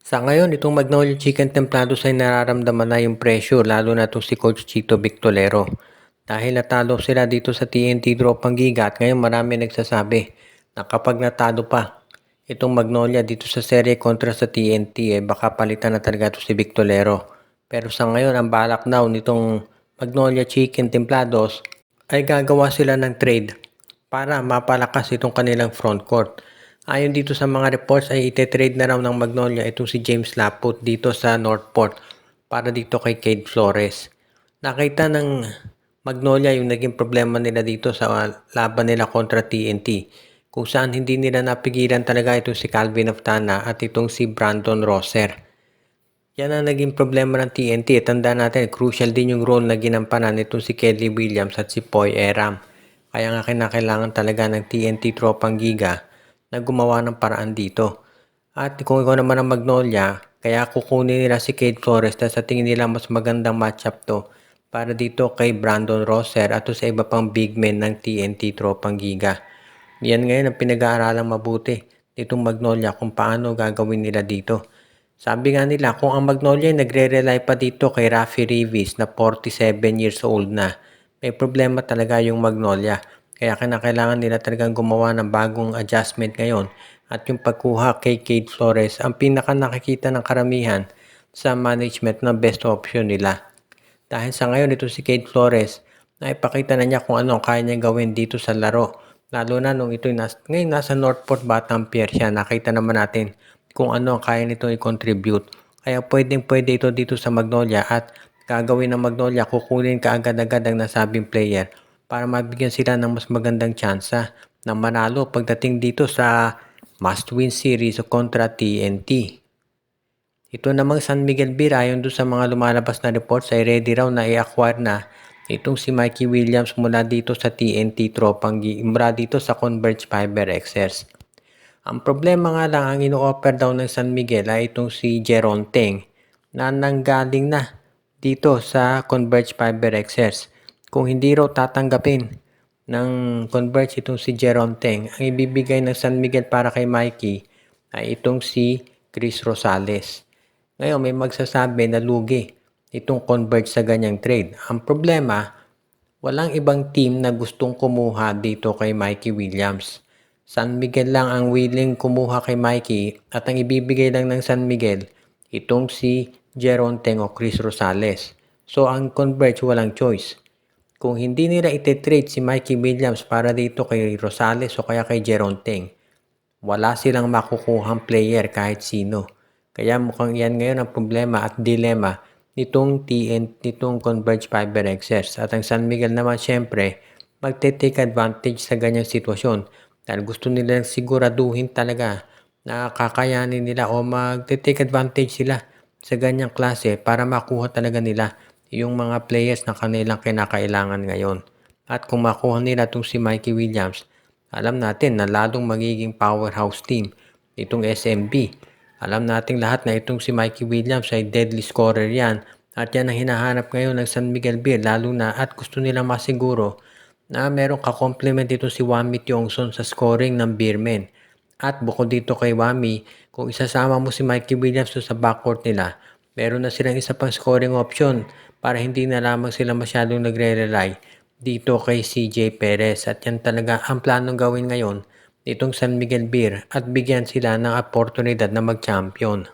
Sa ngayon, itong Magnolia Chicken Templados ay nararamdaman na yung pressure lalo na itong si Coach Chito Victolero. Dahil natalo sila dito sa TNT Tropang Giga at ngayon marami nagsasabi na kapag natalo pa itong Magnolia dito sa serye kontra sa TNT baka palitan na talaga ito si Victolero. Pero sa ngayon ang balak daw nitong Magnolia Chicken Templados ay gagawa sila ng trade para mapalakas itong kanilang front court. Ayon dito sa mga reports ay ite-trade na raw ng Magnolia itong si James Laput dito sa Northport para dito kay Cade Flores. Nakita ng Magnolia yung naging problema nila dito sa laban nila kontra TNT kung saan hindi nila napigilan talaga itong si Calvin Aftana at itong si Brandon Rosser. Yan ang naging problema ng TNT. Tandaan natin, crucial din yung role na ginampanan nitong si Kelly Williams at si Poy Eram. Kaya nga kinakailangan talaga ng TNT Tropang Giga na gumawa ng paraan dito. At kung ikaw naman ang Magnolia, kaya kukunin nila si Cade Flores na sa tingin nila mas magandang matchup to para dito kay Brandon Rosser at sa iba pang big men ng TNT Tropang Giga. Yan ngayon ang pinag-aaralang mabuti nitong Magnolia kung paano gagawin nila dito. Sabi nga nila kung ang Magnolia ay nagre-rely pa dito kay Rafi Rivis na 47 years old na, may problema talaga yung Magnolia. Kaya kinakailangan nila talagang gumawa ng bagong adjustment ngayon at yung pagkuha kay Cade Flores ang pinaka nakikita ng karamihan sa management na best option nila. Dahil sa ngayon ito si Cade Flores naipakita na niya kung ano ang kaya niya gawin dito sa laro. Lalo na nung ito ngayon nasa Northport Batang Pier siya, nakita naman natin kung ano ang kaya nito i-contribute. Kaya pwedeng-pwede ito dito sa Magnolia at gagawin ng Magnolia, kukunin kaagad-agad ang nasabing player para mabigyan sila ng mas magandang tsansa na manalo pagdating dito sa must-win series o kontra TNT. Ito namang San Miguel Beer ayon doon sa mga lumalabas na reports ay ready raw na i-acquire na itong si Mikey Williams mula dito sa TNT Tropang mula dito sa Converge Fiber Xers. Ang problema nga lang ang ino-offer daw ng San Miguel ay itong si Jeron Teng na nanggaling na dito sa Converge Fiber Xers. Kung hindi raw tatanggapin ng Converge itong si Jeron Teng, ang ibibigay ng San Miguel para kay Mikey ay itong si Chris Rosales. Ngayon may magsasabi na lugi itong Converge sa ganyang trade. Ang problema, walang ibang team na gustong kumuha dito kay Mikey Williams. San Miguel lang ang willing kumuha kay Mikey at ang ibibigay lang ng San Miguel itong si Jeron Teng o Chris Rosales. So ang Converge walang choice. Kung hindi nila ite-trade si Mikey Williams para dito kay Rosales o kaya kay Jeron Teng, wala silang makukuhang player kahit sino. Kaya mukhang yan ngayon ang problema at dilema nitong Converge Fiber Xers. At ang San Miguel naman syempre magte-take advantage sa ganyang sitwasyon dahil gusto nila siguraduhin talaga na kakayanin nila o magte-take advantage sila sa ganyang klase para makuha talaga nila yung mga players na kanilang kinakailangan ngayon. At kung makuha nila itong si Mikey Williams, alam natin na lalong magiging powerhouse team itong SMB. Alam nating lahat na itong si Mikey Williams ay deadly scorer yan at yan ang hinahanap ngayon ng San Miguel Beer lalo na at gusto nilang masiguro na merong ka-complement dito si Wami Tiongson sa scoring ng Beermen. At bukod dito kay Wami, kung isasama mo si Mikey Williams sa backcourt nila, meron na silang isa pang scoring option para hindi na lamang sila masyadong nagre-rely dito kay CJ Perez. At yan talaga ang planong gawin ngayon nitong San Miguel Beer at bigyan sila ng oportunidad na mag-champion.